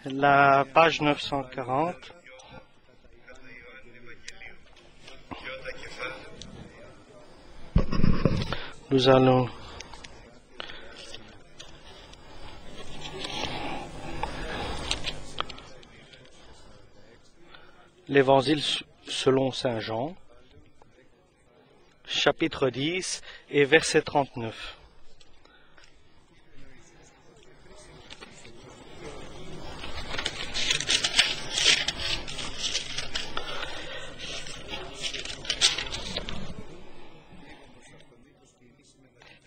La page 940. Nous allons l'Évangile selon Saint Jean, chapitre 10 et verset 39.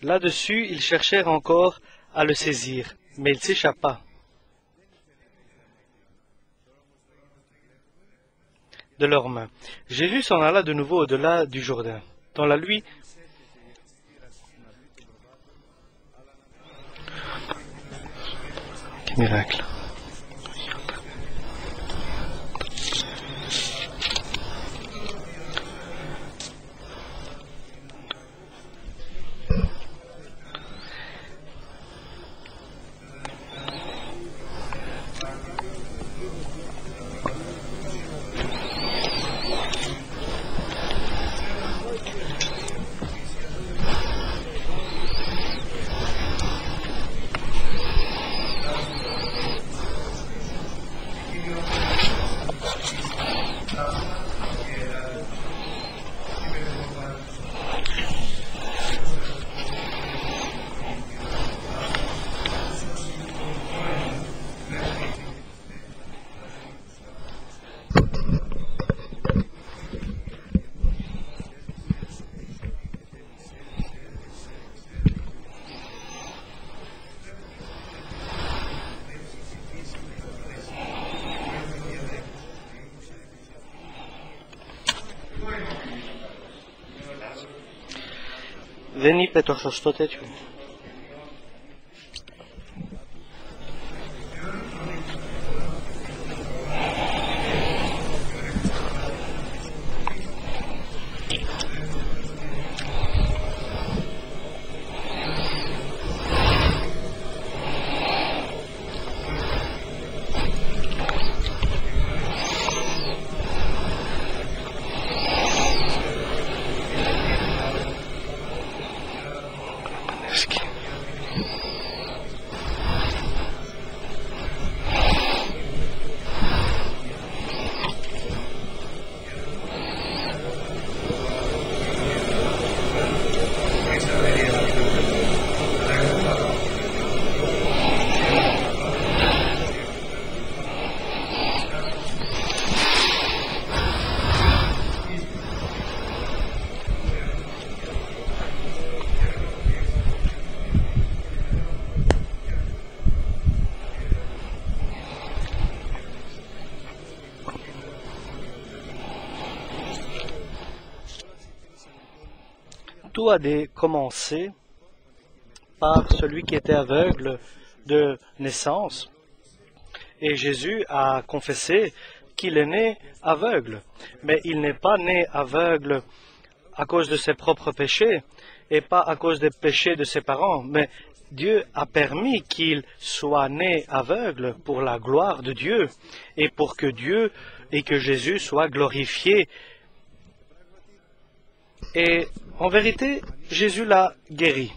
Là-dessus, ils cherchèrent encore à le saisir, mais il s'échappa de leurs mains. Jésus s'en alla de nouveau au-delà du Jourdain. Dans la nuit, quel miracle! Δεν είπε το σωστό τέτοιο. Tout a commencé par celui qui était aveugle de naissance. Et Jésus a confessé qu'il est né aveugle. Mais il n'est pas né aveugle à cause de ses propres péchés et pas à cause des péchés de ses parents. Mais Dieu a permis qu'il soit né aveugle pour la gloire de Dieu et pour que Dieu et que Jésus soient glorifiés. Et en vérité, Jésus l'a guéri.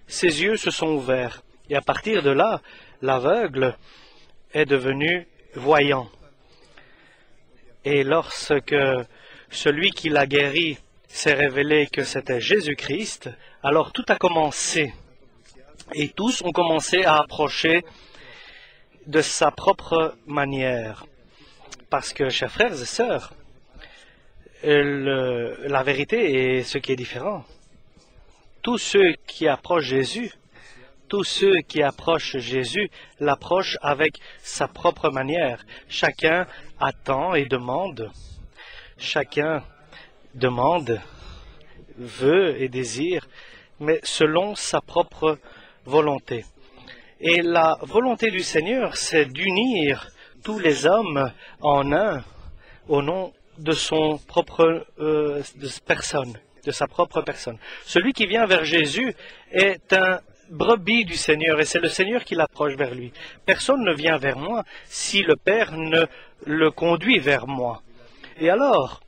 Ses yeux se sont ouverts. Et à partir de là, l'aveugle est devenu voyant. Et lorsque celui qui l'a guéri s'est révélé que c'était Jésus-Christ, alors tout a commencé. Et tous ont commencé à approcher de sa propre manière. Parce que, chers frères et sœurs, la vérité est ce qui est différent. Tous ceux qui approchent Jésus, l'approchent avec sa propre manière. Chacun attend et demande. Chacun demande, veut et désire, mais selon sa propre volonté. Et la volonté du Seigneur, c'est d'unir tous les hommes en un au nom de son propre personne, de sa propre personne. Celui qui vient vers Jésus est un brebis du Seigneur et c'est le Seigneur qui l'approche vers lui. Personne ne vient vers moi si le Père ne le conduit vers moi. Et alors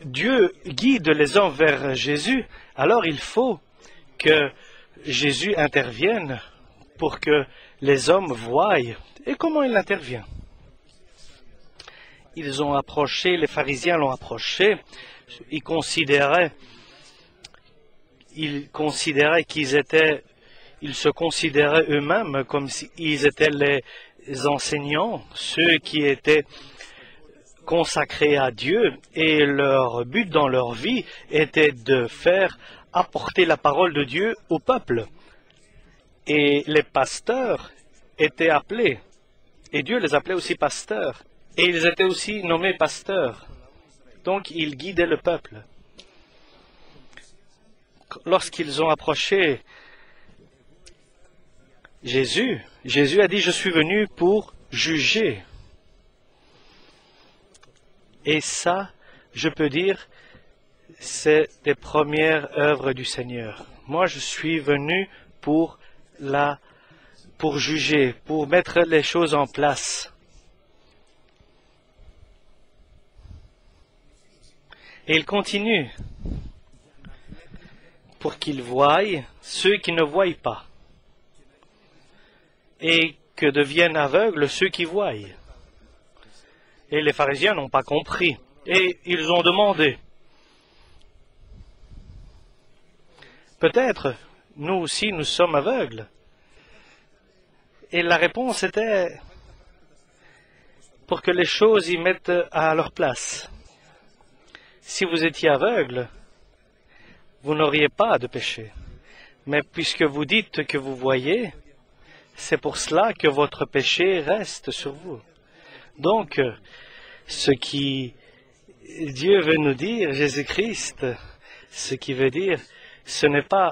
Dieu guide les hommes vers Jésus, alors il faut que Jésus intervienne pour que les hommes voient. Et comment il intervient? Ils ont approché, les pharisiens l'ont approché, ils se considéraient eux-mêmes comme s'ils étaient les enseignants, ceux qui étaient consacrés à Dieu, et leur but dans leur vie était de faire apporter la parole de Dieu au peuple. Et les pasteurs étaient appelés, et Dieu les appelait aussi pasteurs, et ils étaient aussi nommés pasteurs. Donc ils guidaient le peuple. Lorsqu'ils ont approché Jésus a dit, « Je suis venu pour juger. » Et ça, je peux dire, c'est des premières œuvres du Seigneur. Moi, je suis venu pour juger, pour mettre les choses en place. Et il continue pour qu'ils voient ceux qui ne voient pas et que deviennent aveugles ceux qui voient. Et les pharisiens n'ont pas compris. Et ils ont demandé. Peut-être, nous aussi, nous sommes aveugles. Et la réponse était pour que les choses y mettent à leur place. Si vous étiez aveugle, vous n'auriez pas de péché. Mais puisque vous dites que vous voyez, c'est pour cela que votre péché reste sur vous. Donc, ce qui Dieu veut nous dire, Jésus-Christ, ce qui veut dire, ce n'est pas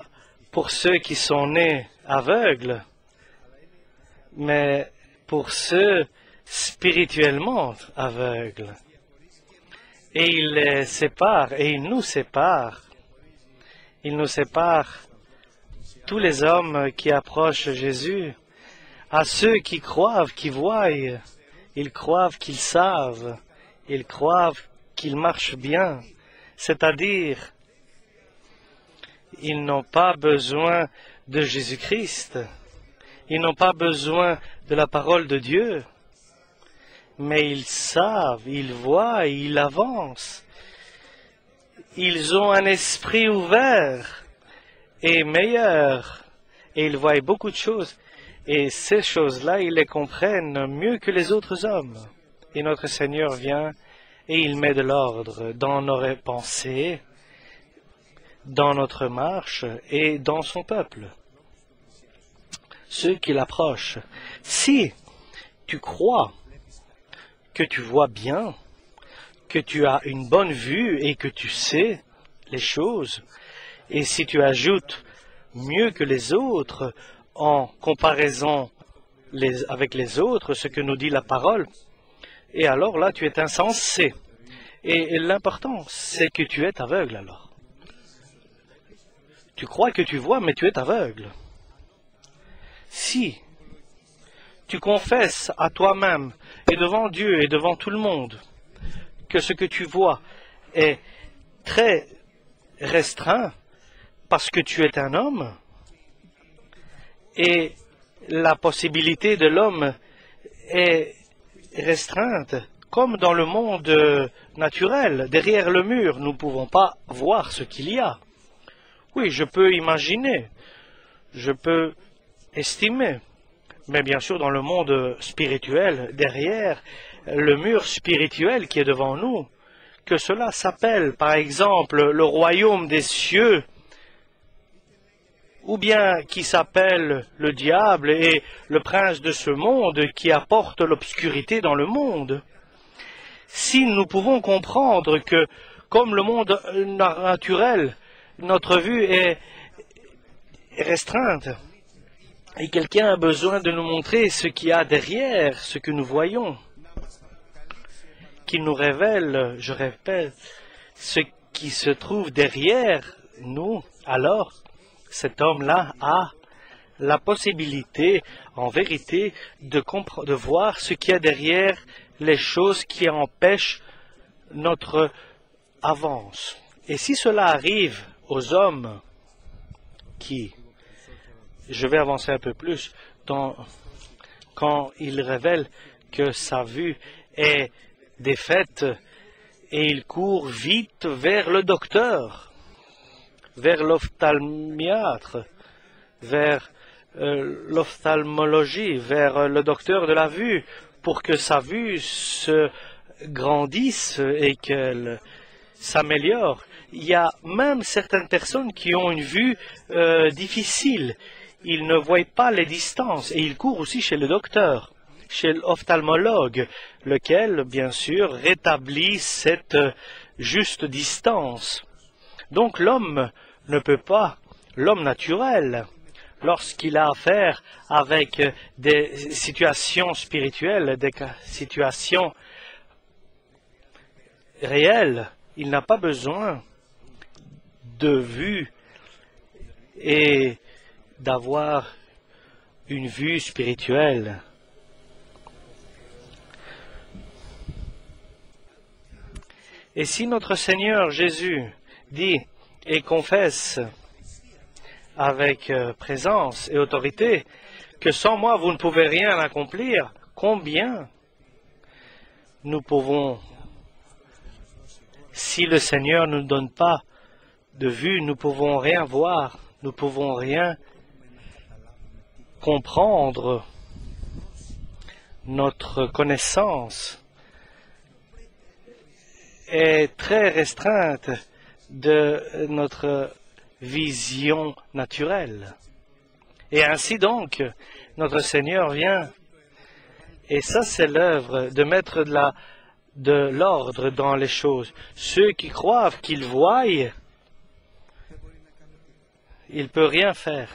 pour ceux qui sont nés aveugles, mais pour ceux spirituellement aveugles. Et il les sépare, et il nous sépare. Il nous sépare, tous les hommes qui approchent Jésus, à ceux qui croient, qui voient. Ils croient qu'ils savent, ils croient qu'ils marchent bien, c'est-à-dire, ils n'ont pas besoin de Jésus-Christ, ils n'ont pas besoin de la parole de Dieu, mais ils savent, ils voient, ils avancent. Ils ont un esprit ouvert et meilleur, et ils voient beaucoup de choses. Et ces choses-là, ils les comprennent mieux que les autres hommes. Et notre Seigneur vient et il met de l'ordre dans nos pensées, dans notre marche et dans son peuple. Ceux qui l'approchent. Si tu crois que tu vois bien, que tu as une bonne vue et que tu sais les choses, et si tu ajoutes mieux que les autres, en comparaison avec les autres, ce que nous dit la parole, et alors là, tu es insensé. Et l'important, c'est que tu es aveugle alors. Tu crois que tu vois, mais tu es aveugle. Si tu confesses à toi-même et devant Dieu et devant tout le monde que ce que tu vois est très restreint parce que tu es un homme, et la possibilité de l'homme est restreinte, comme dans le monde naturel. Derrière le mur, nous ne pouvons pas voir ce qu'il y a. Oui, je peux imaginer, je peux estimer, mais bien sûr dans le monde spirituel, derrière le mur spirituel qui est devant nous, que cela s'appelle par exemple le royaume des cieux, ou bien qui s'appelle le diable et le prince de ce monde qui apporte l'obscurité dans le monde. Si nous pouvons comprendre que, comme le monde naturel, notre vue est restreinte, et quelqu'un a besoin de nous montrer ce qu'il y a derrière ce que nous voyons, qu'il nous révèle, je répète, ce qui se trouve derrière nous, alors cet homme-là a la possibilité, en vérité, de voir ce qu'il y a derrière les choses qui empêchent notre avance. Et si cela arrive aux hommes qui, je vais avancer un peu plus, quand ils révèlent que sa vue est défaite et il court vite vers le docteur, vers l'ophtalmiatre, vers l'ophtalmologie, vers le docteur de la vue, pour que sa vue se grandisse et qu'elle s'améliore. Il y a même certaines personnes qui ont une vue difficile. Ils ne voient pas les distances et ils courent aussi chez le docteur, chez l'ophtalmologue, lequel, bien sûr, rétablit cette juste distance. Donc l'homme ne peut pas, l'homme naturel, lorsqu'il a affaire avec des situations spirituelles, des situations réelles, il n'a pas besoin de vue et d'avoir une vue spirituelle. Et si notre Seigneur Jésus dit et confesse avec présence et autorité que sans moi vous ne pouvez rien accomplir, combien nous pouvons, si le Seigneur ne nous donne pas de vue, nous pouvons rien voir, nous pouvons rien comprendre. Notre connaissance est très restreinte de notre vision naturelle. Et ainsi donc, notre Seigneur vient, et ça c'est l'œuvre de mettre de l'ordre dans les choses. Ceux qui croient qu'ils voient, il ne peut rien faire.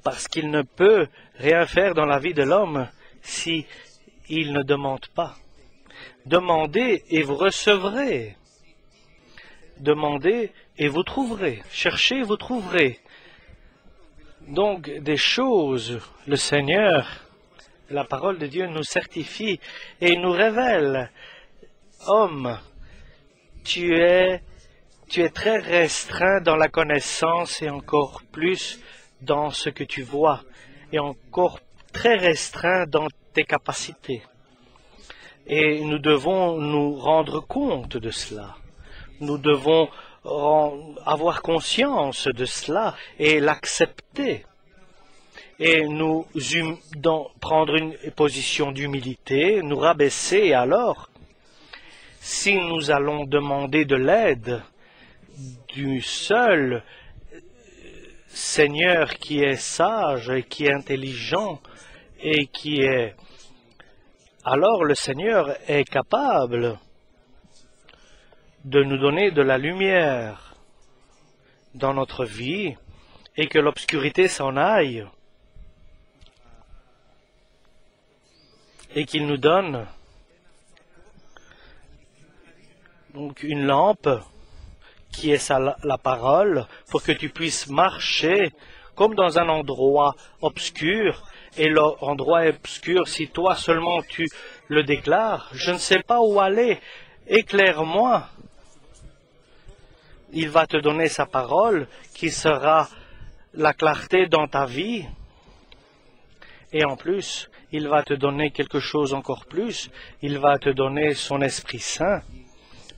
Parce qu'il ne peut rien faire dans la vie de l'homme si il ne demande pas. Demandez et vous recevrez. Demandez et vous trouverez. Cherchez et vous trouverez. Donc, des choses, le Seigneur, la parole de Dieu nous certifie et nous révèle. Homme, tu es très restreint dans la connaissance et encore plus dans ce que tu vois et encore très restreint dans tes capacités. Et nous devons nous rendre compte de cela. Nous devons avoir conscience de cela et l'accepter. Et prendre une position d'humilité, nous rabaisser alors. Si nous allons demander de l'aide du seul Seigneur qui est sage et qui est intelligent et qui est... Alors le Seigneur est capable de nous donner de la lumière dans notre vie et que l'obscurité s'en aille et qu'il nous donne donc une lampe qui est la parole pour que tu puisses marcher comme dans un endroit obscur. Et l'endroit est obscur, si toi seulement tu le déclares, je ne sais pas où aller, éclaire-moi. Il va te donner sa parole qui sera la clarté dans ta vie. Et en plus, il va te donner quelque chose encore plus. Il va te donner son Esprit Saint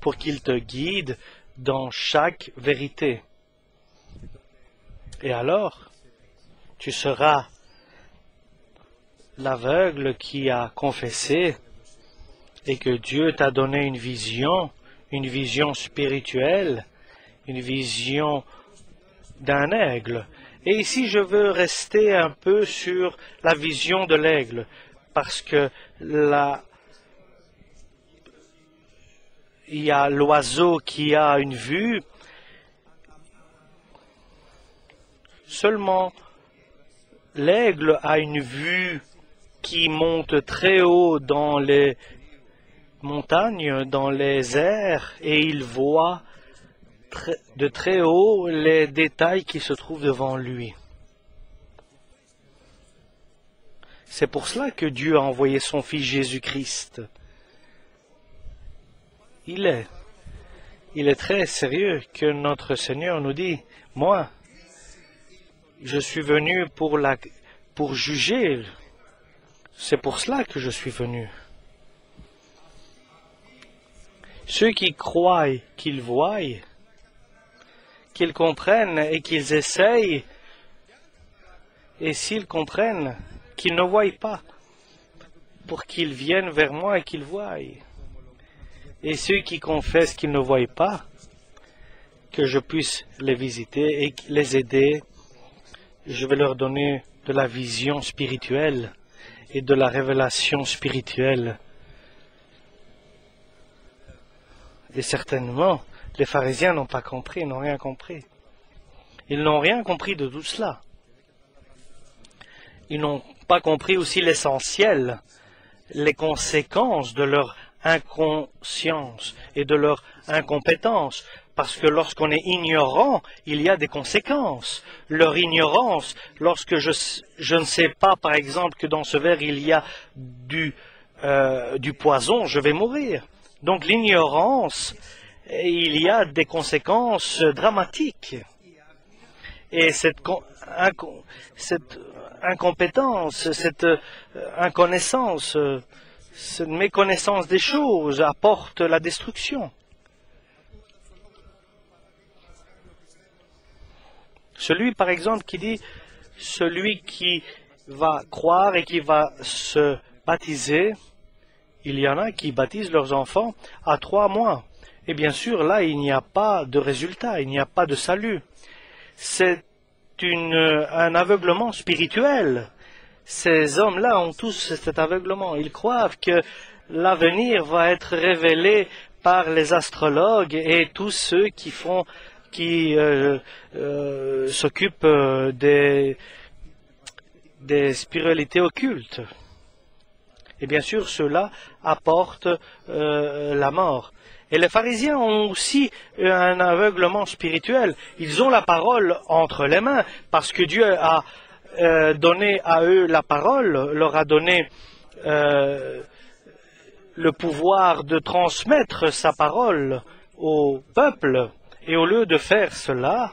pour qu'il te guide dans chaque vérité. Et alors, tu seras l'aveugle qui a confessé et que Dieu t'a donné une vision spirituelle, une vision d'un aigle. Et ici, je veux rester un peu sur la vision de l'aigle, parce que il y a l'oiseau qui a une vue. Seulement, l'aigle a une vue qui monte très haut dans les montagnes, dans les airs, et il voit de très haut les détails qui se trouvent devant lui. C'est pour cela que Dieu a envoyé son Fils Jésus-Christ. Il est très sérieux que notre Seigneur nous dit, moi, je suis venu pour juger. C'est pour cela que je suis venu. Ceux qui croient qu'ils voient, qu'ils comprennent et qu'ils essayent, et s'ils comprennent, qu'ils ne voient pas, pour qu'ils viennent vers moi et qu'ils voient. Et ceux qui confessent qu'ils ne voient pas, que je puisse les visiter et les aider, je vais leur donner de la vision spirituelle et de la révélation spirituelle. Et certainement, les pharisiens n'ont pas compris, n'ont rien compris. Ils n'ont rien compris de tout cela. Ils n'ont pas compris aussi l'essentiel, les conséquences de leur inconscience et de leur incompétence. Parce que lorsqu'on est ignorant, il y a des conséquences. Leur ignorance, lorsque je ne sais pas, par exemple, que dans ce verre il y a du poison, je vais mourir. Donc l'ignorance, il y a des conséquences dramatiques. Et cette incompétence, cette inconnaissance, cette méconnaissance des choses apporte la destruction. Celui, par exemple, qui dit, celui qui va croire et qui va se baptiser, il y en a qui baptisent leurs enfants à 3 mois. Et bien sûr, là, il n'y a pas de résultat, il n'y a pas de salut. C'est un aveuglement spirituel. Ces hommes-là ont tous cet aveuglement. Ils croient que l'avenir va être révélé par les astrologues et tous ceux qui s'occupent des spiritualités occultes. Et bien sûr, cela apporte la mort. Et les pharisiens ont aussi un aveuglement spirituel. Ils ont la parole entre les mains parce que Dieu a donné à eux la parole, leur a donné le pouvoir de transmettre sa parole au peuple. Et au lieu de faire cela,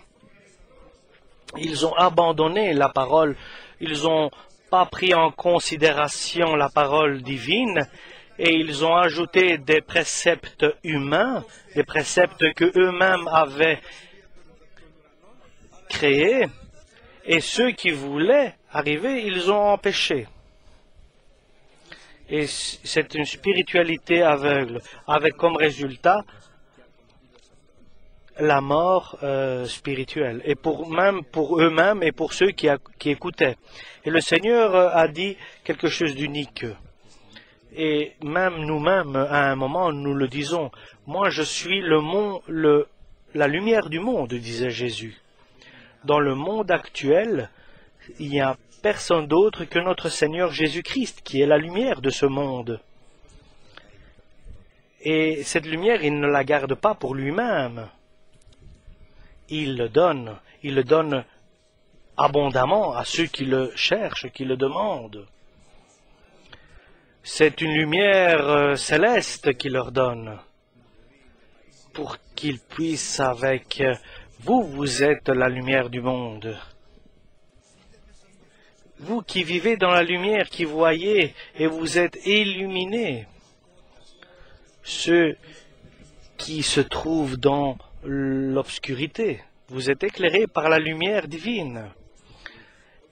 ils ont abandonné la parole. Ils n'ont pas pris en considération la parole divine et ils ont ajouté des préceptes humains, des préceptes que eux-mêmes avaient créés. Et ceux qui voulaient arriver, ils ont empêché. Et c'est une spiritualité aveugle, avec comme résultat la mort spirituelle, et même pour eux-mêmes et pour ceux qui écoutaient. Et le Seigneur a dit quelque chose d'unique. Et même nous-mêmes, à un moment, nous le disons. Moi, je suis la lumière du monde, disait Jésus. Dans le monde actuel, il n'y a personne d'autre que notre Seigneur Jésus-Christ, qui est la lumière de ce monde. Et cette lumière, il ne la garde pas pour lui-même. Il le donne abondamment à ceux qui le cherchent, qui le demandent. C'est une lumière céleste qu'il leur donne, pour qu'ils puissent avec vous, vous êtes la lumière du monde. Vous qui vivez dans la lumière, qui voyez et vous êtes illuminés. Ceux qui se trouvent dans l'obscurité, vous êtes éclairés par la lumière divine.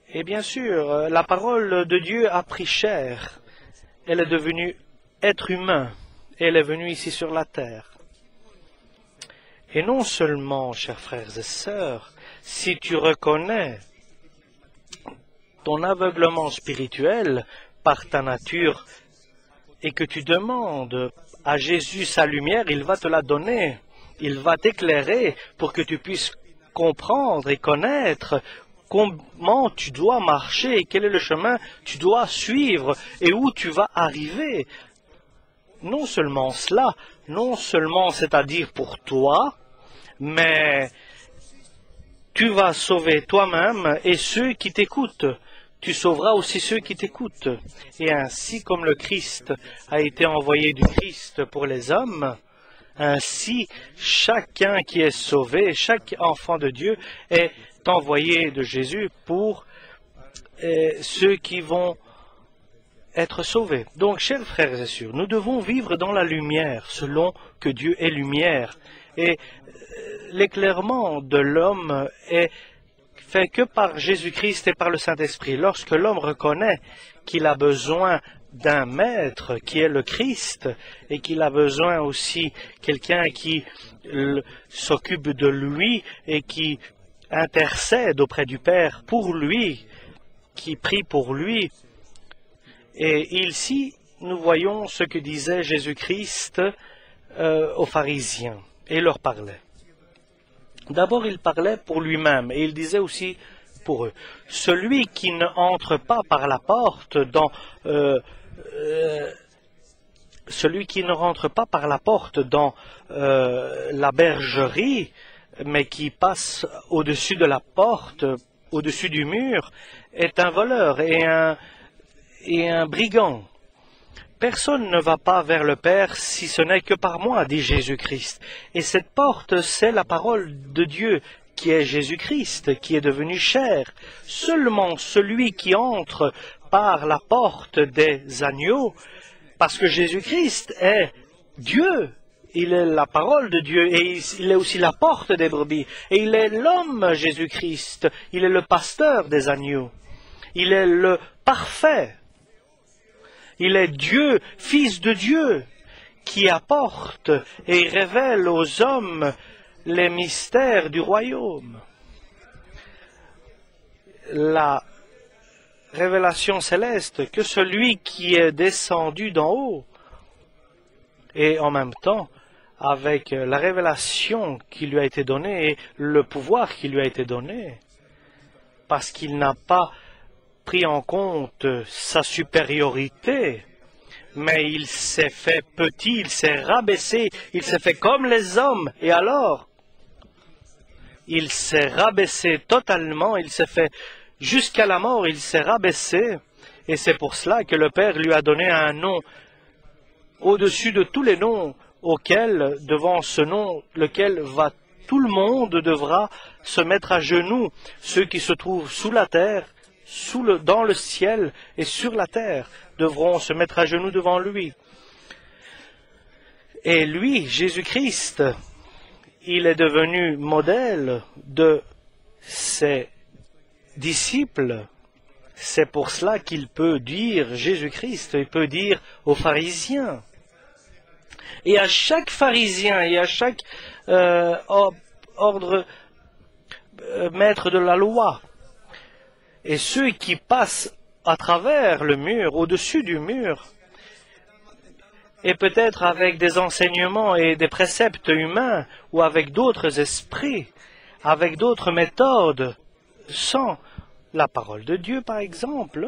Et bien sûr, la parole de Dieu a pris chair. Elle est devenue être humain. Elle est venue ici sur la terre. Et non seulement, chers frères et sœurs, si tu reconnais ton aveuglement spirituel par ta nature et que tu demandes à Jésus sa lumière, il va te la donner. Il va t'éclairer pour que tu puisses comprendre et connaître comment tu dois marcher, quel est le chemin tu dois suivre et où tu vas arriver. Non seulement cela, non seulement c'est-à-dire pour toi, mais tu vas sauver toi-même et ceux qui t'écoutent. Tu sauveras aussi ceux qui t'écoutent. Et ainsi comme le Christ a été envoyé du Christ pour les hommes, ainsi chacun qui est sauvé, chaque enfant de Dieu est envoyé de Jésus pour ceux qui vont être sauvés. Donc, chers frères et sœurs, nous devons vivre dans la lumière, selon que Dieu est lumière. Et l'éclairement de l'homme est fait que par Jésus-Christ et par le Saint-Esprit. Lorsque l'homme reconnaît qu'il a besoin d'un maître qui est le Christ et qu'il a besoin aussi quelqu'un qui s'occupe de lui et qui intercède auprès du Père pour lui, qui prie pour lui. Et ici, nous voyons ce que disait Jésus-Christ aux pharisiens et leur parlait. D'abord, il parlait pour lui-même et il disait aussi pour eux. Celui qui ne entre pas par la porte dans la bergerie, mais qui passe au-dessus de la porte, au-dessus du mur, est un voleur et un brigand. Personne ne va pas vers le Père si ce n'est que par moi, dit Jésus-Christ. Et cette porte, c'est la parole de Dieu, qui est Jésus-Christ, qui est devenu chair. Seulement celui qui entre par la porte des agneaux, parce que Jésus-Christ est Dieu, il est la parole de Dieu, et il est aussi la porte des brebis, et il est l'homme Jésus-Christ, il est le pasteur des agneaux, il est le parfait. Il est Dieu, Fils de Dieu, qui apporte et révèle aux hommes les mystères du royaume. La révélation céleste que celui qui est descendu d'en haut, et en même temps, avec la révélation qui lui a été donnée et le pouvoir qui lui a été donné, parce qu'il n'a pas pris en compte sa supériorité, mais il s'est fait petit, il s'est rabaissé, il s'est fait comme les hommes, et alors, il s'est rabaissé totalement, il s'est fait jusqu'à la mort, il s'est rabaissé, et c'est pour cela que le Père lui a donné un nom au-dessus de tous les noms, auquel, devant ce nom, lequel tout le monde devra se mettre à genoux, ceux qui se trouvent sous la terre, dans le ciel et sur la terre, devront se mettre à genoux devant lui. Et lui, Jésus-Christ, il est devenu modèle de ses disciples. C'est pour cela qu'il peut dire Jésus-Christ, il peut dire aux pharisiens. Et à chaque pharisien et à chaque ordre maître de la loi, et ceux qui passent à travers le mur, au-dessus du mur, et peut-être avec des enseignements et des préceptes humains, ou avec d'autres esprits, avec d'autres méthodes, sans la parole de Dieu, par exemple.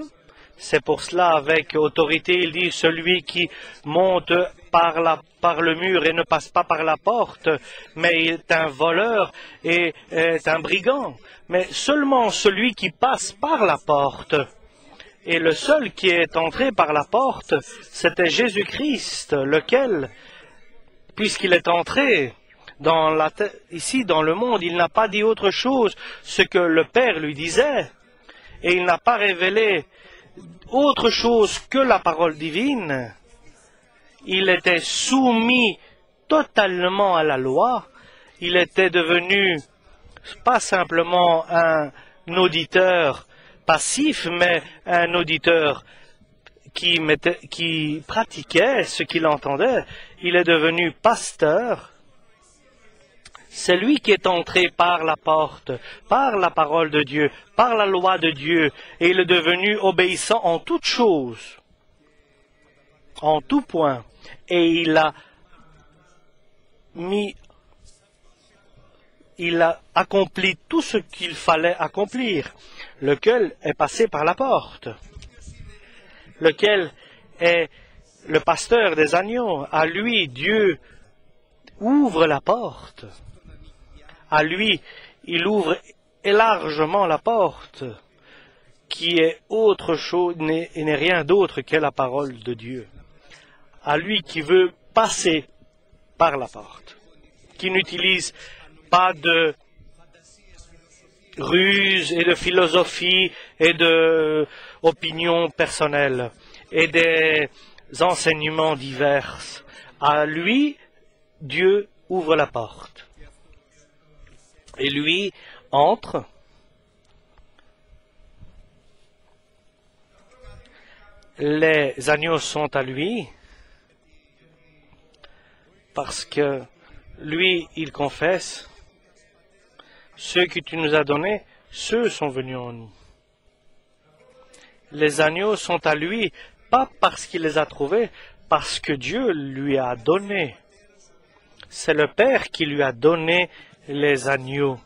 C'est pour cela, avec autorité, il dit, celui qui monte par le mur et ne passe pas par la porte, mais est un voleur et est un brigand. Mais seulement celui qui passe par la porte. Et le seul qui est entré par la porte, c'était Jésus-Christ, lequel, puisqu'il est entré ici dans le monde, il n'a pas dit autre chose, ce que le Père lui disait, et il n'a pas révélé autre chose que la parole divine. Il était soumis totalement à la loi. Il était devenu pas simplement un auditeur passif, mais un auditeur qui pratiquait ce qu'il entendait. Il est devenu pasteur. C'est lui qui est entré par la porte, par la parole de Dieu, par la loi de Dieu, et il est devenu obéissant en toutes choses, en tout point, et il a accompli tout ce qu'il fallait accomplir, lequel est passé par la porte, lequel est le pasteur des agneaux. À lui, Dieu ouvre la porte. À lui, il ouvre largement la porte, qui est autre chose et n'est rien d'autre que la parole de Dieu. À lui qui veut passer par la porte, qui n'utilise pas de ruse et de philosophie et de opinions personnelles et des enseignements divers. À lui, Dieu ouvre la porte. Et lui entre. Les agneaux sont à lui parce que lui, il confesse, ceux que tu nous as donnés, ceux sont venus en nous. Les agneaux sont à lui, pas parce qu'il les a trouvés, parce que Dieu lui a donné. C'est le Père qui lui a donné les agneaux.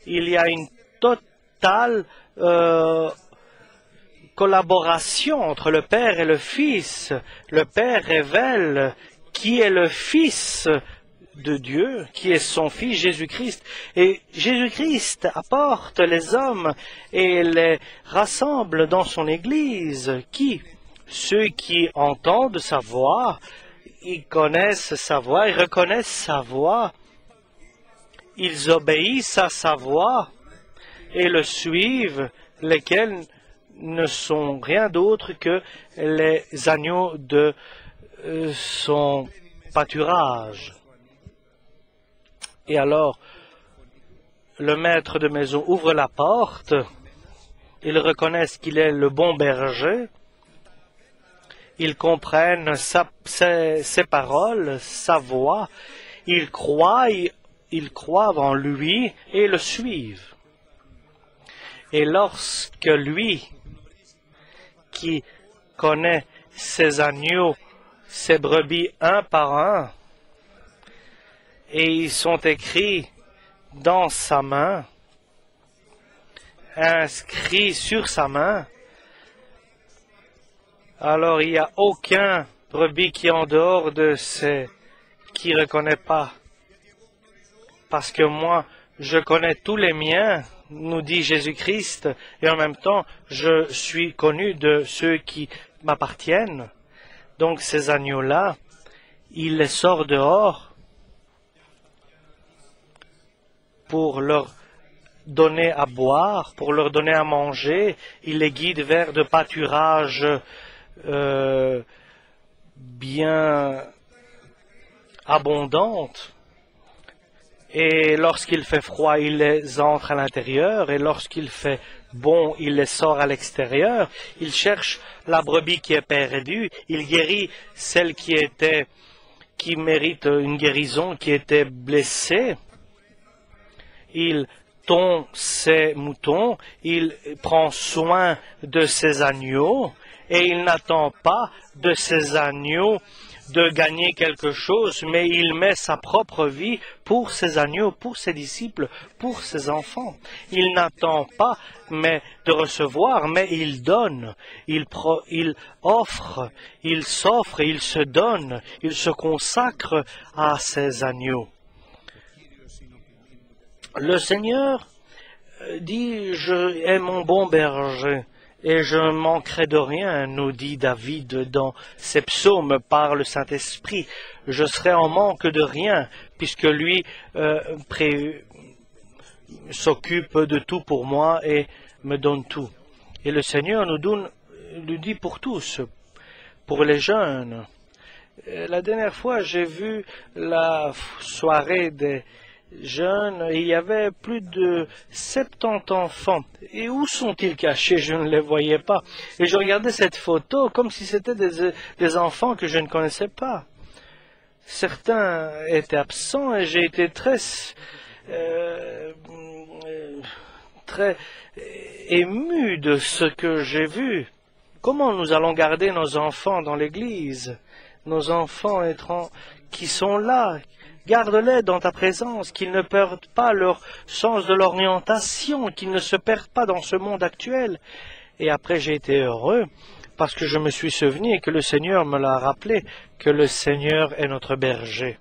Il y a une totale collaboration entre le Père et le Fils. Le Père révèle qui est le Fils de Dieu, qui est son Fils Jésus-Christ. Et Jésus-Christ apporte les hommes et les rassemble dans son Église. Qui? Ceux qui entendent sa voix, ils connaissent sa voix, ils reconnaissent sa voix, ils obéissent à sa voix et le suivent, lesquels ne sont rien d'autre que les agneaux de son pâturage. Et alors, le maître de maison ouvre la porte, ils reconnaissent qu'il est le bon berger, ils comprennent ses paroles, sa voix, ils croient en lui et le suivent. Et lorsque lui, qui connaît ses agneaux, ses brebis un par un, et ils sont écrits dans sa main, inscrits sur sa main, alors il n'y a aucun brebis qui est en dehors de ces qui ne reconnaît pas. Parce que moi, je connais tous les miens, nous dit Jésus-Christ, et en même temps, je suis connu de ceux qui m'appartiennent. Donc ces agneaux-là, il les sort dehors pour leur donner à boire, pour leur donner à manger. Il les guide vers de pâturages bien abondantes. Et lorsqu'il fait froid, il les entre à l'intérieur, et lorsqu'il fait bon, il les sort à l'extérieur. Il cherche la brebis qui est perdue, il guérit celle qui mérite une guérison, qui était blessée. Il tond ses moutons, il prend soin de ses agneaux, et il n'attend pas de ses agneaux de gagner quelque chose, mais il met sa propre vie pour ses agneaux, pour ses disciples, pour ses enfants. Il n'attend pas de recevoir, mais il donne, il offre, il s'offre, il se donne, il se consacre à ses agneaux. Le Seigneur dit, je est mon bon berger. Et je ne manquerai de rien, nous dit David dans ses psaumes par le Saint-Esprit. Je serai en manque de rien, puisque lui s'occupe de tout pour moi et me donne tout. Et le Seigneur nous dit pour tous, pour les jeunes. La dernière fois, j'ai vu la soirée des jeunes, il y avait plus de 70 enfants. Et où sont-ils cachés? Je ne les voyais pas. Et je regardais cette photo comme si c'était des enfants que je ne connaissais pas. Certains étaient absents et j'ai été très ému de ce que j'ai vu. Comment nous allons garder nos enfants dans l'Église? Nos enfants qui sont là, garde-les dans ta présence, qu'ils ne perdent pas leur sens de l'orientation, qu'ils ne se perdent pas dans ce monde actuel. Et après, j'ai été heureux parce que je me suis souvenu et que le Seigneur me l'a rappelé, que le Seigneur est notre berger.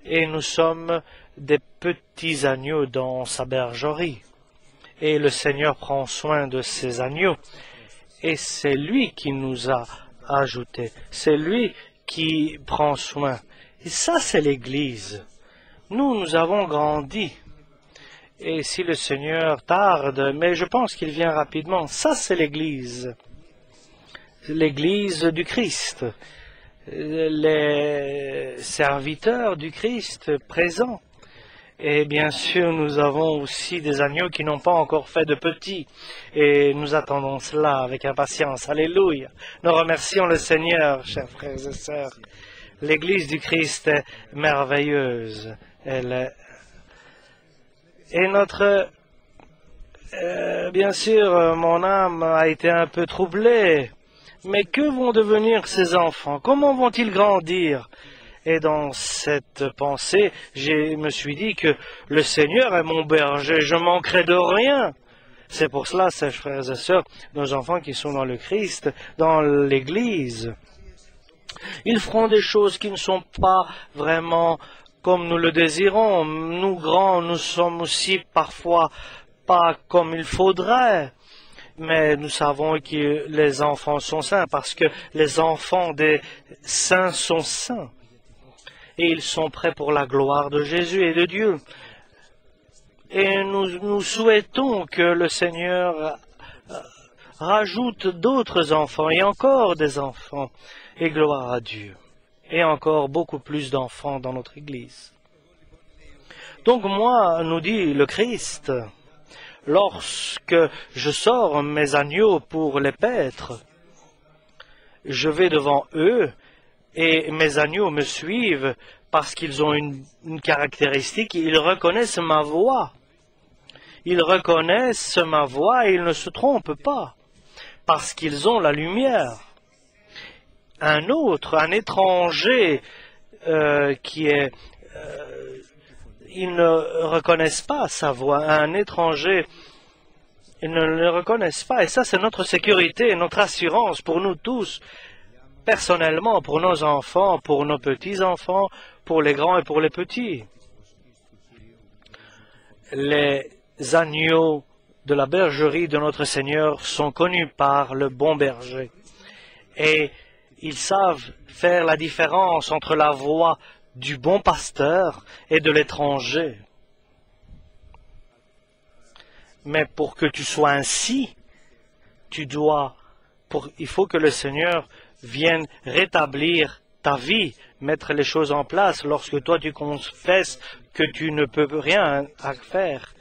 Et nous sommes des petits agneaux dans sa bergerie. Et le Seigneur prend soin de ces agneaux. Et c'est lui qui nous a ajoutés. C'est lui qui prend soin. Et ça, c'est l'Église. Nous avons grandi. Et si le Seigneur tarde, mais je pense qu'il vient rapidement, ça, c'est l'Église. L'Église du Christ. Les serviteurs du Christ présents. Et bien sûr, nous avons aussi des agneaux qui n'ont pas encore fait de petits. Et nous attendons cela avec impatience. Alléluia. Nous remercions le Seigneur, chers frères et sœurs. L'Église du Christ est merveilleuse. Elle est... Et bien sûr, mon âme a été un peu troublée. Mais que vont devenir ces enfants? Comment vont-ils grandir? Et dans cette pensée, je me suis dit que le Seigneur est mon berger, je manquerai de rien. C'est pour cela, chers frères et sœurs, nos enfants qui sont dans le Christ, dans l'Église, ils feront des choses qui ne sont pas vraiment comme nous le désirons. Nous grands, nous sommes aussi parfois pas comme il faudrait. Mais nous savons que les enfants sont saints parce que les enfants des saints sont saints. Et ils sont prêts pour la gloire de Jésus et de Dieu. Et nous souhaitons que le Seigneur rajoute d'autres enfants et encore des enfants. Et gloire à Dieu. Et encore beaucoup plus d'enfants dans notre Église. Donc moi, nous dit le Christ, lorsque je sors mes agneaux pour les paître, je vais devant eux et mes agneaux me suivent parce qu'ils ont une caractéristique, ils reconnaissent ma voix. Ils reconnaissent ma voix et ils ne se trompent pas parce qu'ils ont la lumière. Un autre, un étranger ils ne reconnaissent pas sa voix. Un étranger, ils ne le reconnaissent pas. Et ça, c'est notre sécurité, notre assurance pour nous tous, personnellement, pour nos enfants, pour nos petits-enfants, pour les grands et pour les petits. Les agneaux de la bergerie de notre Seigneur sont connus par le bon berger. Et ils savent faire la différence entre la voix du bon pasteur et de l'étranger. Mais pour que tu sois ainsi, il faut que le Seigneur vienne rétablir ta vie, mettre les choses en place lorsque toi tu confesses que tu ne peux rien faire.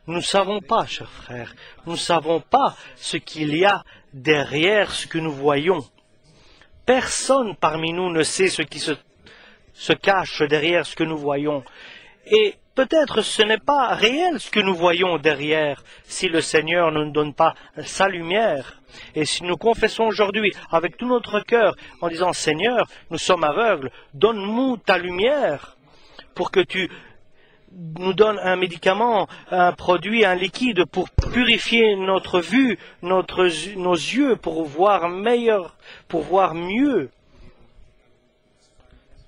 Nous ne savons pas, chers frères, nous ne savons pas ce qu'il y a derrière ce que nous voyons. Personne parmi nous ne sait ce qui se cache derrière ce que nous voyons. Et peut-être ce n'est pas réel ce que nous voyons derrière si le Seigneur ne nous donne pas sa lumière. Et si nous confessons aujourd'hui avec tout notre cœur en disant « Seigneur, nous sommes aveugles, donne-nous ta lumière pour que tu nous donnes un médicament, un produit, un liquide pour purifier notre vue, nos yeux, pour voir meilleur, pour voir mieux.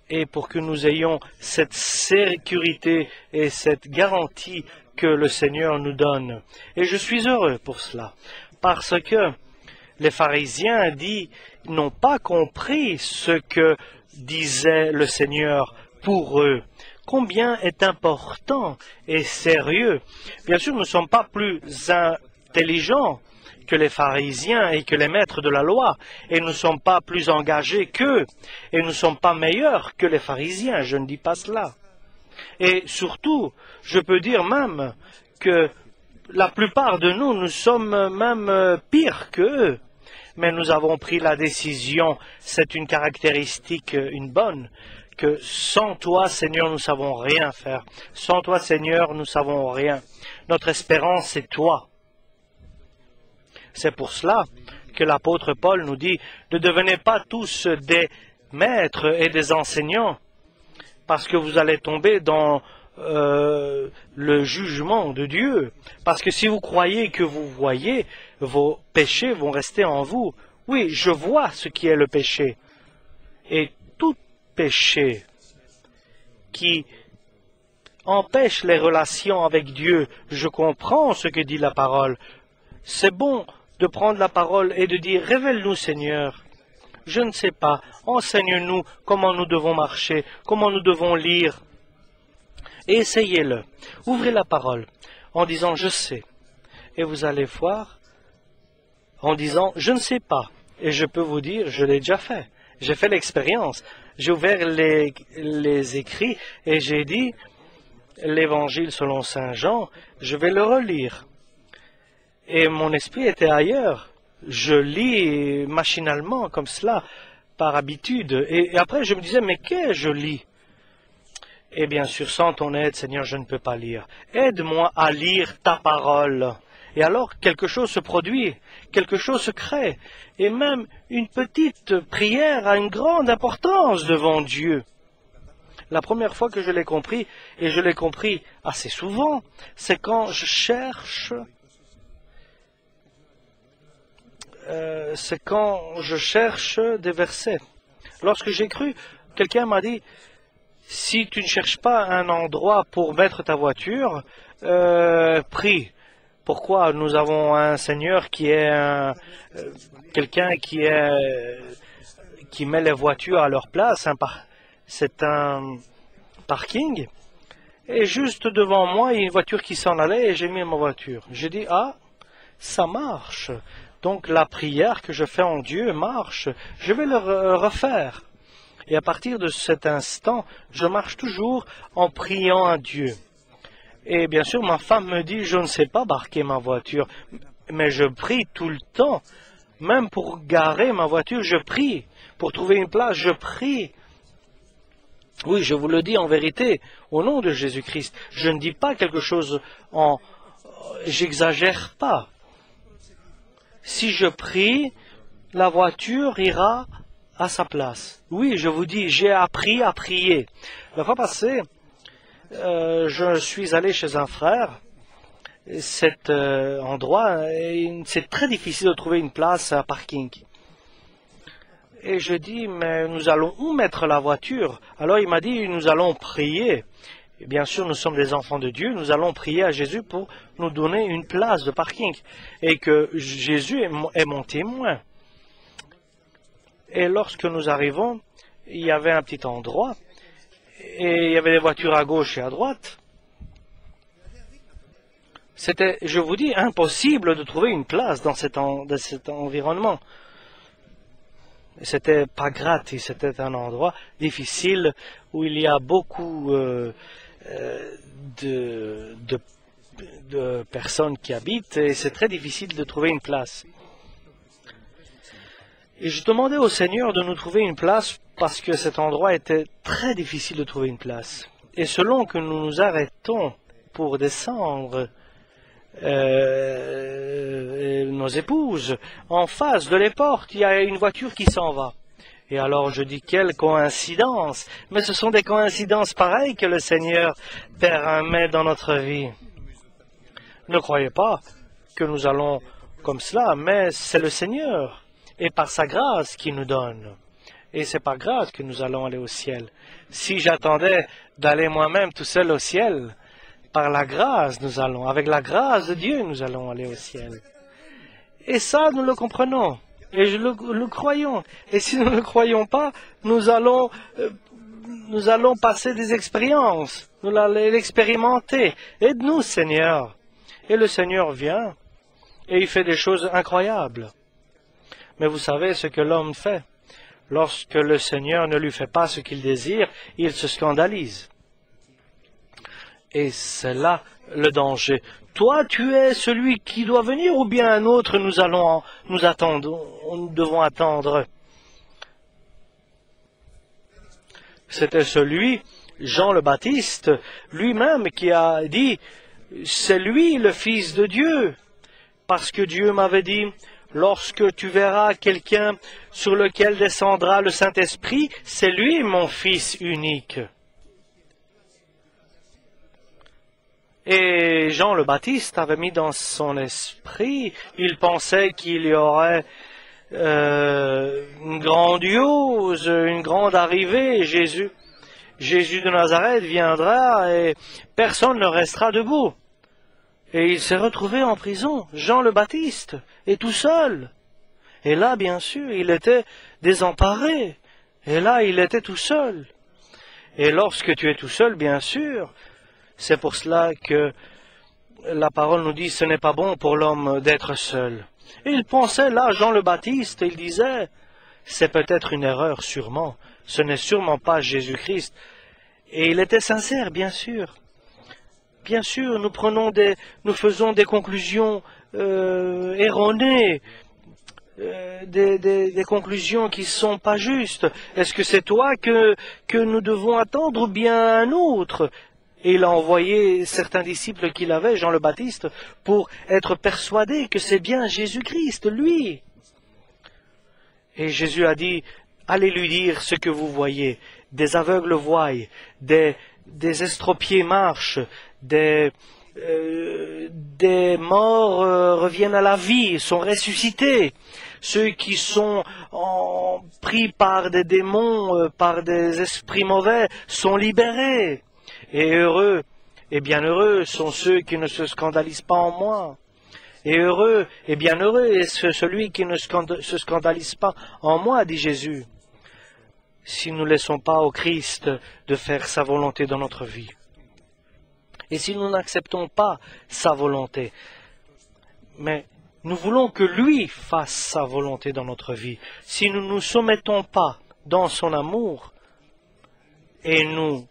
Et pour que nous ayons cette sécurité et cette garantie que le Seigneur nous donne. Et je suis heureux pour cela, parce que les pharisiens n'ont pas compris ce que disait le Seigneur pour eux. Combien est important et sérieux. Bien sûr, nous ne sommes pas plus intelligents que les pharisiens et que les maîtres de la loi, et nous ne sommes pas plus engagés qu'eux, et nous ne sommes pas meilleurs que les pharisiens, je ne dis pas cela. Et surtout, je peux dire même que la plupart de nous, nous sommes même pires qu'eux, mais nous avons pris la décision, c'est une caractéristique, une bonne, que sans toi, Seigneur, nous ne savons rien faire. Sans toi, Seigneur, nous ne savons rien. Notre espérance, c'est toi. C'est pour cela que l'apôtre Paul nous dit « Ne devenez pas tous des maîtres et des enseignants, parce que vous allez tomber dans le jugement de Dieu. Parce que si vous croyez que vous voyez, vos péchés vont rester en vous. Oui, je vois ce qui est le péché. Et tout péché qui empêche les relations avec Dieu. Je comprends ce que dit la parole. C'est bon de prendre la parole et de dire, révèle-nous Seigneur. Je ne sais pas, enseigne-nous comment nous devons marcher, comment nous devons lire. Et essayez-le. Ouvrez la parole en disant, je sais. Et vous allez voir en disant, je ne sais pas. Et je peux vous dire, je l'ai déjà fait. J'ai fait l'expérience. J'ai ouvert les écrits et j'ai dit, l'Évangile selon Saint Jean, je vais le relire. Et mon esprit était ailleurs. Je lis machinalement comme cela, par habitude. Et après, je me disais, mais qu'est-ce que je lis? Et bien sûr, sans ton aide, Seigneur, je ne peux pas lire. Aide-moi à lire ta parole. Et alors, quelque chose se produit, quelque chose se crée. Et même une petite prière a une grande importance devant Dieu. La première fois que je l'ai compris, et je l'ai compris assez souvent, c'est quand je cherche des versets. Lorsque j'ai cru, quelqu'un m'a dit, si tu ne cherches pas un endroit pour mettre ta voiture, prie. Pourquoi? Nous avons un Seigneur qui est quelqu'un qui met les voitures à leur place. C'est un parking. Et juste devant moi, il y a une voiture qui s'en allait et j'ai mis ma voiture. J'ai dit, ah, ça marche. Donc la prière que je fais en Dieu marche. Je vais le refaire. Et à partir de cet instant, je marche toujours en priant à Dieu. Et bien sûr, ma femme me dit, je ne sais pas parquer ma voiture, mais je prie tout le temps. Même pour garer ma voiture, je prie. Pour trouver une place, je prie. Oui, je vous le dis en vérité, au nom de Jésus-Christ. Je ne dis pas quelque chose j'exagère pas. Si je prie, la voiture ira à sa place. Oui, je vous dis, j'ai appris à prier. La fois passée, je suis allé chez un frère. Cet endroit, c'est très difficile de trouver une place à parking. Et je dis, mais nous allons où mettre la voiture? Alors il m'a dit, nous allons prier. Et bien sûr, nous sommes des enfants de Dieu, nous allons prier à Jésus pour nous donner une place de parking. Et que Jésus est mon témoin. Et lorsque nous arrivons, il y avait un petit endroit, et il y avait des voitures à gauche et à droite. C'était, je vous dis, impossible de trouver une place dans cet environnement. C'était pas gratis, c'était un endroit difficile où il y a beaucoup de personnes qui habitent et c'est très difficile de trouver une place. Et je demandais au Seigneur de nous trouver une place parce que cet endroit était très difficile de trouver une place. Et selon que nous nous arrêtons pour descendre, nos épouses, en face de les portes, il y a une voiture qui s'en va. Et alors je dis, quelle coïncidence! Mais ce sont des coïncidences pareilles que le Seigneur permet dans notre vie. Ne croyez pas que nous allons comme cela, mais c'est le Seigneur. Et par sa grâce qu'il nous donne. Et c'est par grâce que nous allons aller au ciel. Si j'attendais d'aller moi-même tout seul au ciel, par la grâce nous allons, avec la grâce de Dieu nous allons aller au ciel. Et ça nous le comprenons, et le croyons. Et si nous ne le croyons pas, nous allons passer des expériences, nous allons l'expérimenter. Aide-nous Seigneur. Et le Seigneur vient, et il fait des choses incroyables. Mais vous savez ce que l'homme fait. Lorsque le Seigneur ne lui fait pas ce qu'il désire, il se scandalise. Et c'est là le danger. Toi, tu es celui qui doit venir ou bien un autre nous devons attendre. C'était celui, Jean le Baptiste, lui-même qui a dit, c'est lui le Fils de Dieu. Parce que Dieu m'avait dit, lorsque tu verras quelqu'un sur lequel descendra le Saint-Esprit, c'est lui mon Fils unique. Et Jean le Baptiste avait mis dans son esprit, il pensait qu'il y aurait une grande arrivée, Jésus. Jésus de Nazareth viendra et personne ne restera debout. Et il s'est retrouvé en prison, Jean le Baptiste, et tout seul. Et là, bien sûr, il était désemparé. Et là, il était tout seul. Et lorsque tu es tout seul, bien sûr, c'est pour cela que la parole nous dit, ce n'est pas bon pour l'homme d'être seul. Et il pensait là, Jean le Baptiste, il disait, c'est peut-être une erreur, sûrement. Ce n'est sûrement pas Jésus-Christ. Et il était sincère, bien sûr. Bien sûr, nous faisons des conclusions erronées, des conclusions qui ne sont pas justes. Est-ce que c'est toi que nous devons attendre ou bien un autre? Et il a envoyé certains disciples qu'il avait, Jean le Baptiste, pour être persuadés que c'est bien Jésus-Christ, lui. Et Jésus a dit, allez lui dire ce que vous voyez. Des aveugles voient, des estropiés marchent, des morts reviennent à la vie, sont ressuscités. Ceux qui sont pris par des démons, par des esprits mauvais, sont libérés. Et heureux et bienheureux sont ceux qui ne se scandalisent pas en moi. Et heureux et bienheureux est celui qui ne se scandalise pas en moi, dit Jésus, si nous ne laissons pas au Christ de faire sa volonté dans notre vie. Et si nous n'acceptons pas sa volonté, mais nous voulons que lui fasse sa volonté dans notre vie, si nous ne nous soumettons pas dans son amour et nous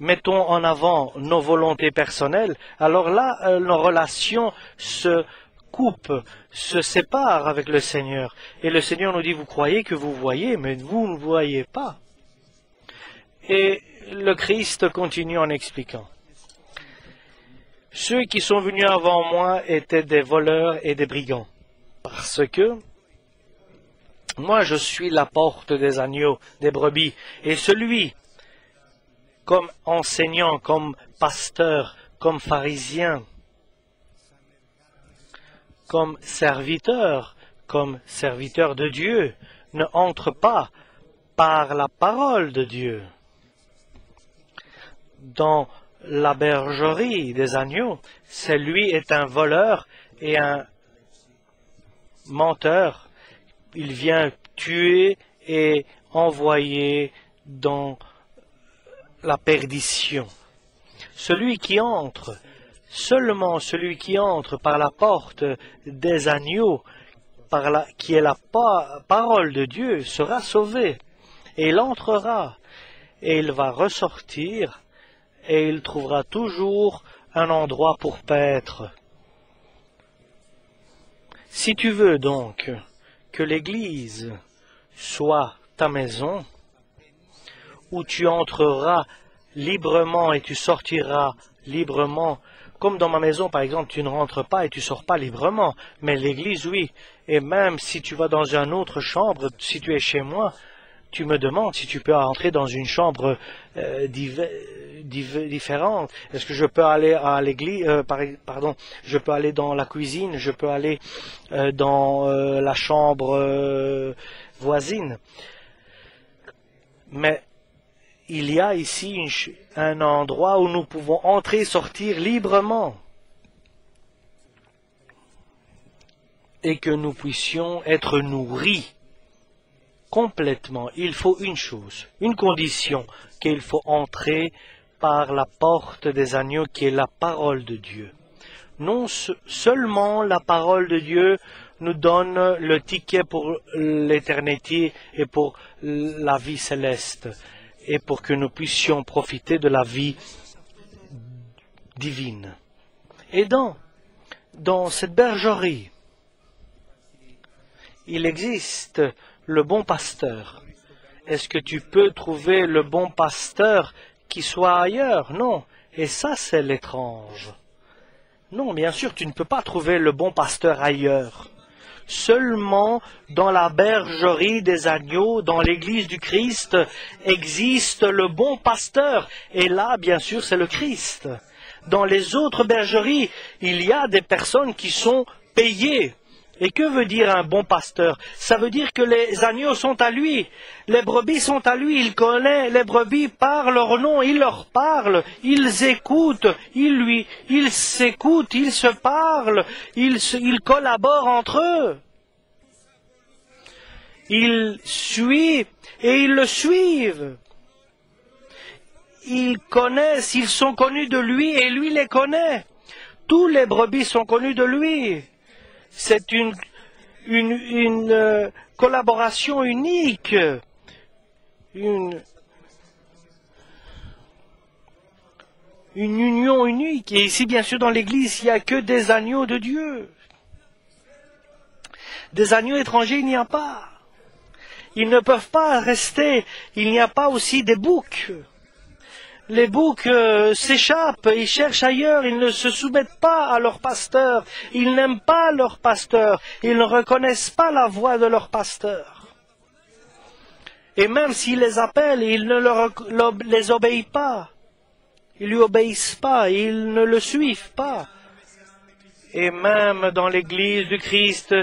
mettons en avant nos volontés personnelles, alors là, nos relations se coupent, se séparent avec le Seigneur. Et le Seigneur nous dit, vous croyez que vous voyez, mais vous ne voyez pas. Et le Christ continue en expliquant. Ceux qui sont venus avant moi étaient des voleurs et des brigands, parce que moi je suis la porte des agneaux, des brebis, et celui comme enseignant, comme pasteur, comme pharisien, comme serviteur de Dieu, ne entre pas par la parole de Dieu. Dans la bergerie des agneaux, celui est un voleur et un menteur. Il vient tuer et envoyer dans la perdition. Celui qui entre, seulement celui qui entre par la porte des agneaux, qui est la parole de Dieu, sera sauvé. Et il entrera, et il va ressortir, et il trouvera toujours un endroit pour paître. Si tu veux donc que l'Église soit ta maison, où tu entreras librement et tu sortiras librement. Comme dans ma maison, par exemple, tu ne rentres pas et tu sors pas librement. Mais l'église, oui. Et même si tu vas dans une autre chambre, si tu es chez moi, tu me demandes si tu peux entrer dans une chambre différente. Est-ce que je peux aller à l'église, je peux aller dans la cuisine, je peux aller dans la chambre voisine. Mais il y a ici un endroit où nous pouvons entrer et sortir librement et que nous puissions être nourris complètement. Il faut une chose, une condition, qu'il faut entrer par la porte des agneaux qui est la parole de Dieu. Non seulement la parole de Dieu nous donne le ticket pour l'éternité et pour la vie céleste, et pour que nous puissions profiter de la vie divine. Et dans cette bergerie, il existe le bon pasteur. Est-ce que tu peux trouver le bon pasteur qui soit ailleurs? Non. Et ça, c'est l'étrange. Non, bien sûr, tu ne peux pas trouver le bon pasteur ailleurs. Seulement dans la bergerie des agneaux, dans l'église du Christ, existe le bon pasteur. Et là, bien sûr, c'est le Christ. Dans les autres bergeries, il y a des personnes qui sont payées. Et que veut dire un bon pasteur? Ça veut dire que les agneaux sont à lui, les brebis sont à lui, il connaît les brebis par leur nom, il leur parle, ils écoutent, ils s'écoutent, ils se parlent, ils collaborent entre eux. Ils suivent et ils le suivent. Ils connaissent, ils sont connus de lui et lui les connaît. Tous les brebis sont connus de lui. C'est une collaboration unique, une union unique. Et ici, bien sûr, dans l'Église, il n'y a que des agneaux de Dieu. Des agneaux étrangers, il n'y a pas. Ils ne peuvent pas rester. Il n'y a pas aussi des boucs. Les boucs s'échappent, ils cherchent ailleurs, ils ne se soumettent pas à leur pasteur, ils n'aiment pas leur pasteur, ils ne reconnaissent pas la voix de leur pasteur. Et même s'il les appelle, ils ne les obéissent pas, ils lui obéissent pas, ils ne le suivent pas. Et même dans l'Église du Christ,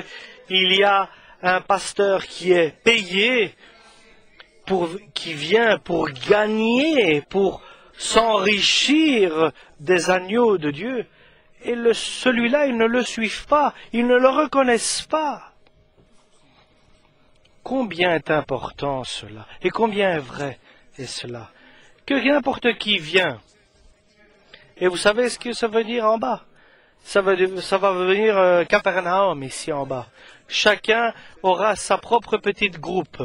il y a un pasteur qui est payé, qui vient pour gagner, pour s'enrichir des agneaux de Dieu. Et celui-là, ils ne le suivent pas, ils ne le reconnaissent pas. Combien est important cela, et combien est vrai est cela, que n'importe qui vient. Et vous savez ce que ça veut dire en bas? Ça va venir Capernaum ici en bas. Chacun aura sa propre petite groupe,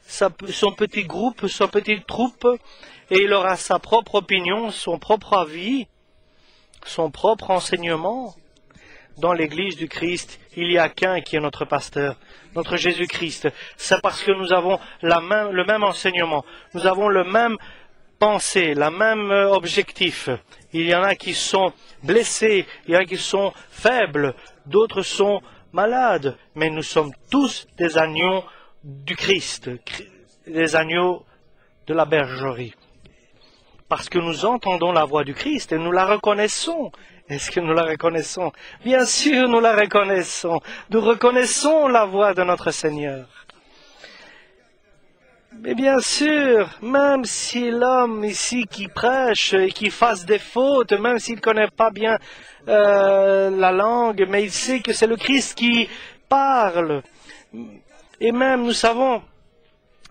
son petit groupe, sa petite troupe, et il aura sa propre opinion, son propre avis, son propre enseignement. Dans l'Église du Christ, il n'y a qu'un qui est notre pasteur, notre Jésus-Christ. C'est parce que nous avons le même enseignement, nous avons le même pensée, le même objectif. Il y en a qui sont blessés, il y en a qui sont faibles, d'autres sont malades, mais nous sommes tous des agneaux du Christ, des agneaux de la bergerie. Parce que nous entendons la voix du Christ et nous la reconnaissons. Est-ce que nous la reconnaissons? Bien sûr, nous la reconnaissons. Nous reconnaissons la voix de notre Seigneur. Mais bien sûr, même si l'homme ici qui prêche et qui fasse des fautes, même s'il ne connaît pas bien la langue, mais il sait que c'est le Christ qui parle. Et même nous savons,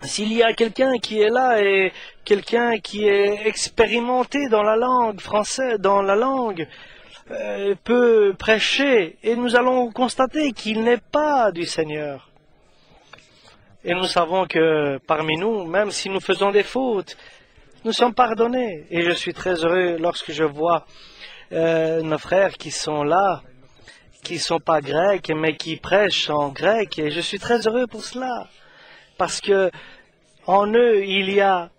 s'il y a quelqu'un qui est là et quelqu'un qui est expérimenté dans la langue française, dans la langue, peut prêcher, et nous allons constater qu'il n'est pas du Seigneur. Et nous savons que parmi nous, même si nous faisons des fautes, nous sommes pardonnés. Et je suis très heureux lorsque je vois nos frères qui sont là, qui ne sont pas grecs, mais qui prêchent en grec. Et je suis très heureux pour cela. Parce que en eux, il y a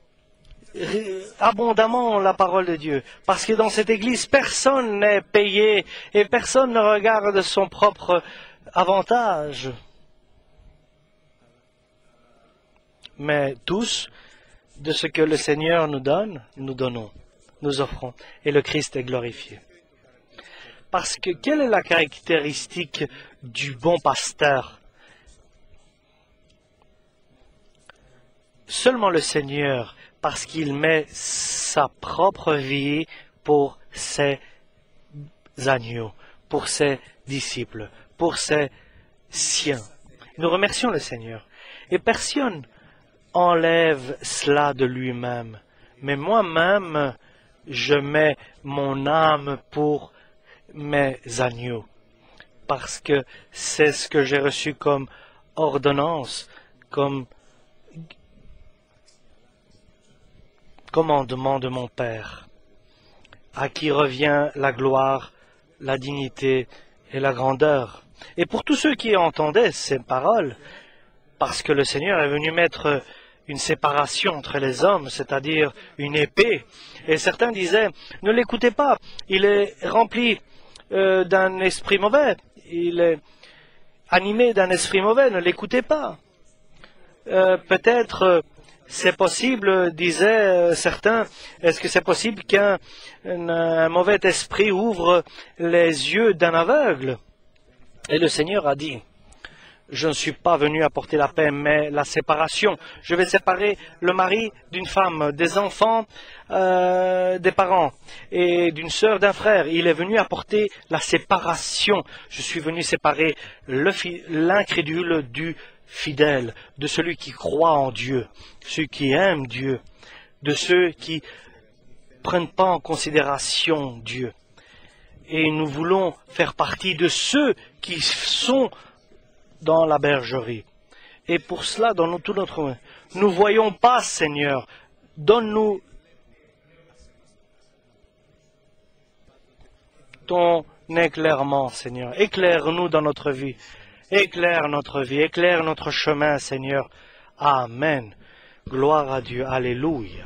abondamment la parole de Dieu. Parce que dans cette église, personne n'est payé et personne ne regarde son propre avantage. Mais tous, de ce que le Seigneur nous donne, nous donnons, nous offrons, et le Christ est glorifié. Parce que quelle est la caractéristique du bon pasteur? Seulement le Seigneur, parce qu'il met sa propre vie pour ses agneaux, pour ses disciples, pour ses siens. Nous remercions le Seigneur. Et personne enlève cela de lui-même. Mais moi-même, je mets mon âme pour mes agneaux. Parce que c'est ce que j'ai reçu comme ordonnance, comme commandement de mon Père, à qui revient la gloire, la dignité et la grandeur. Et pour tous ceux qui entendaient ces paroles, parce que le Seigneur est venu mettre une séparation entre les hommes, c'est-à-dire une épée, et certains disaient, ne l'écoutez pas, il est rempli d'un esprit mauvais, il est animé d'un esprit mauvais, ne l'écoutez pas. Peut-être c'est possible, disaient certains, est-ce que c'est possible qu'un mauvais esprit ouvre les yeux d'un aveugle? Et le Seigneur a dit, Je ne suis pas venu apporter la paix, mais la séparation. Je vais séparer le mari d'une femme, des enfants, des parents et d'une sœur, d'un frère. Il est venu apporter la séparation. Je suis venu séparer l'incrédule du fidèle, de celui qui croit en Dieu, ceux qui aiment Dieu, de ceux qui ne prennent pas en considération Dieu. Et nous voulons faire partie de ceux qui sont dans la bergerie. Et pour cela, dans tout notre monde, nous ne voyons pas, Seigneur, donne-nous ton éclairement, Seigneur. Éclaire-nous dans notre vie. Éclaire notre vie, éclaire notre chemin, Seigneur. Amen. Gloire à Dieu. Alléluia.